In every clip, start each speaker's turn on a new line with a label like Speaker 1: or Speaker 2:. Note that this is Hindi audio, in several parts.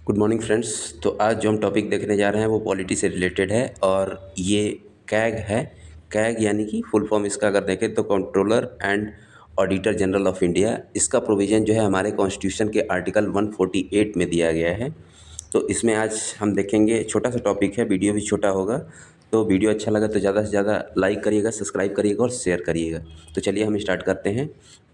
Speaker 1: Good morning friends. तो आज जो हम टॉपिक देखने जा रहे हैं वो पॉलिटी से रिलेटेड है और ये कैग है। कैग यानी कि फुल फॉर्म इसका अगर देखें तो controller and auditor general of India. इसका प्रोविज़न जो है हमारे कॉन्स्टिट्यूशन के आर्टिकल 148 में दिया गया है। तो इसमें आज हम देखेंगे, छोटा सा टॉपिक है, वीडियो भी छोटा होगा। तो वीडियो अच्छा लगा तो ज़्यादा से ज़्यादा लाइक करिएगा, सब्सक्राइब करिएगा और शेयर करिएगा। तो चलिए हम स्टार्ट करते हैं।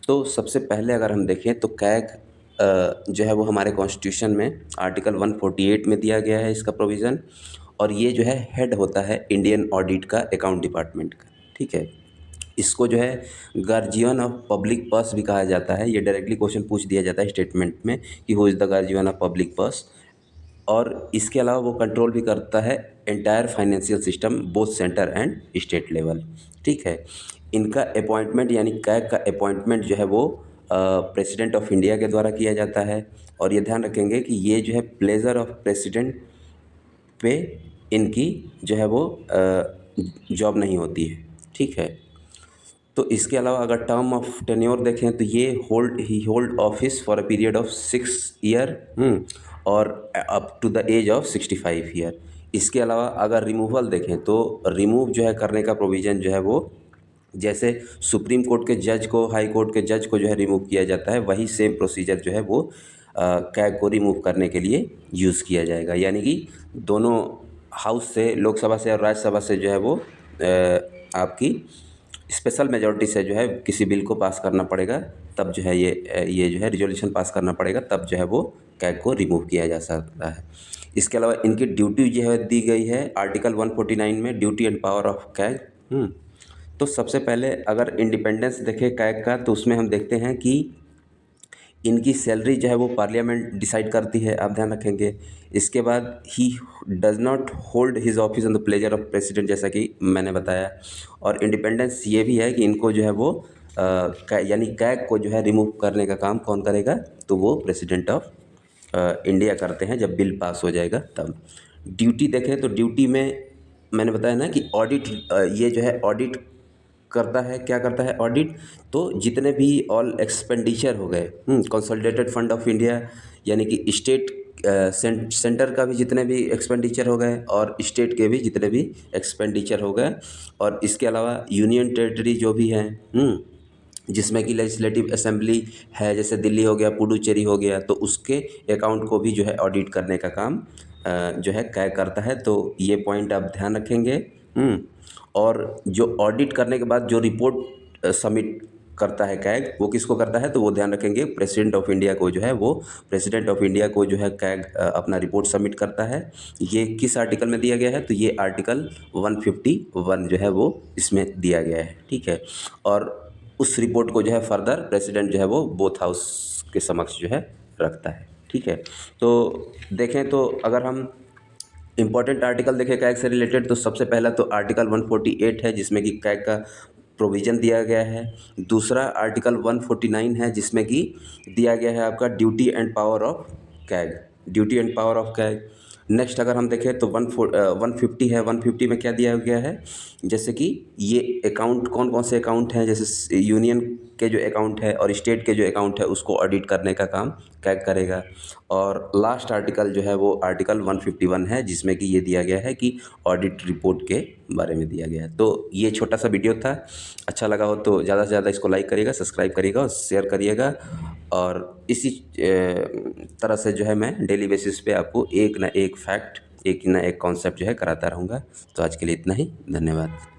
Speaker 1: तो सबसे पहले अगर हम देखें तो कैग जो है वो हमारे कॉन्स्टिट्यूशन में आर्टिकल 148 में दिया गया है इसका प्रोविज़न। और ये जो है हेड होता है इंडियन ऑडिट का, अकाउंट डिपार्टमेंट का। ठीक है। इसको जो है गार्जियन ऑफ पब्लिक पर्स भी कहा जाता है। ये डायरेक्टली क्वेश्चन पूछ दिया जाता है स्टेटमेंट में कि who is the guardian of public purse. और इसके अलावा वो कंट्रोल भी करता है entire financial system, both centre and state level. ठीक है। इनका अपॉइंटमेंट यानी कैग का अपॉइंटमेंट जो है वो प्रेसिडेंट ऑफ इंडिया के द्वारा किया जाता है। और ये ध्यान रखेंगे कि ये जो है प्लेजर ऑफ प्रेसिडेंट पे इनकी जो है वो जॉब नहीं होती है। ठीक है। तो इसके अलावा अगर टर्म ऑफ टेन्योर देखें तो ये hold office for a period of 6 year और up to the age of 65 year. इसके अलावा अगर रिमूवल देखें तो रिमूव जो है करने का प्रोविज़न जो है वो, जैसे सुप्रीम कोर्ट के जज को, हाई कोर्ट के जज को जो है रिमूव किया जाता है, वही सेम प्रोसीजर जो है वो कैग को रिमूव करने के लिए यूज़ किया जाएगा। यानी कि दोनों हाउस से, लोकसभा से और राज्यसभा से जो है वो आपकी स्पेशल मेजॉरिटी से जो है किसी बिल को पास करना पड़ेगा, तब जो है ये जो है रिजोल्यूशन पास करना पड़ेगा, तब जो है वो कैग को रिमूव किया जा सकता है। इसके अलावा इनकी ड्यूटी जो है दी गई है आर्टिकल 149 में, duty and power of CAG. तो सबसे पहले अगर इंडिपेंडेंस देखें कैग का तो उसमें हम देखते हैं कि इनकी सैलरी जो है वो पार्लियामेंट डिसाइड करती है, आप ध्यान रखेंगे। इसके बाद he does not hold his office on the pleasure of president, जैसा कि मैंने बताया। और इंडिपेंडेंस ये भी है कि इनको जो है वो यानी कैग को जो है रिमूव करने का काम कौन करेगा, तो वो प्रेसिडेंट ऑफ इंडिया करते हैं जब बिल पास हो जाएगा तब। ड्यूटी देखें तो ड्यूटी में मैंने बताया ना कि ऑडिट, ये जो है ऑडिट करता है। क्या करता है ऑडिट? तो जितने भी ऑल एक्सपेंडिचर हो गए, कंसोलिडेटेड फंड ऑफ इंडिया यानी कि स्टेट सेंटर का भी जितने भी एक्सपेंडिचर हो गए और स्टेट के भी जितने भी एक्सपेंडिचर हो गए, और इसके अलावा यूनियन टेरिटरी जो भी हैं, जिसमें कि लेजिस्लेटिव असेंबली है, जैसे दिल्ली हो गया, पुडुचेरी हो गया, तो उसके अकाउंट को भी जो है ऑडिट करने का काम जो है कैग करता है। तो ये पॉइंट आप ध्यान रखेंगे। और जो ऑडिट करने के बाद जो रिपोर्ट सबमिट करता है कैग, वो किसको करता है, तो वो ध्यान रखेंगे प्रेसिडेंट ऑफ इंडिया को जो है वो, प्रेसिडेंट ऑफ इंडिया को जो है कैग अपना रिपोर्ट सबमिट करता है। ये किस आर्टिकल में दिया गया है, तो ये आर्टिकल 151 जो है वो इसमें दिया गया है। ठीक है। और उस रिपोर्ट को जो है फर्दर प्रेसिडेंट जो है वो बोथ हाउस के समक्ष जो है रखता है। ठीक है। तो देखें तो अगर हम इंपॉर्टेंट आर्टिकल देखें कैग से रिलेटेड, तो सबसे पहला तो आर्टिकल 148 है जिसमें कि कैग का प्रोविज़न दिया गया है। दूसरा आर्टिकल 149 है जिसमें कि दिया गया है आपका duty and power of CAG, duty and power of CAG. Next अगर हम देखें तो 150 है। 150 में क्या दिया गया है, जैसे कि ये अकाउंट कौन कौन से अकाउंट हैं, जैसे यूनियन के जो अकाउंट है और स्टेट के जो अकाउंट है उसको ऑडिट करने का काम कैग करेगा। और लास्ट आर्टिकल जो है वो आर्टिकल 151 है जिसमें कि ये दिया गया है कि ऑडिट रिपोर्ट के बारे में दिया गया है। तो ये छोटा सा वीडियो था, अच्छा लगा हो तो ज़्यादा से ज़्यादा इसको लाइक करिएगा, सब्सक्राइब करिएगा और शेयर करिएगा। और इसी तरह से जो है मैं डेली बेसिस पे आपको एक ना एक फैक्ट, एक ना एक कॉन्सेप्ट जो है कराता रहूँगा। तो आज के लिए इतना ही, धन्यवाद।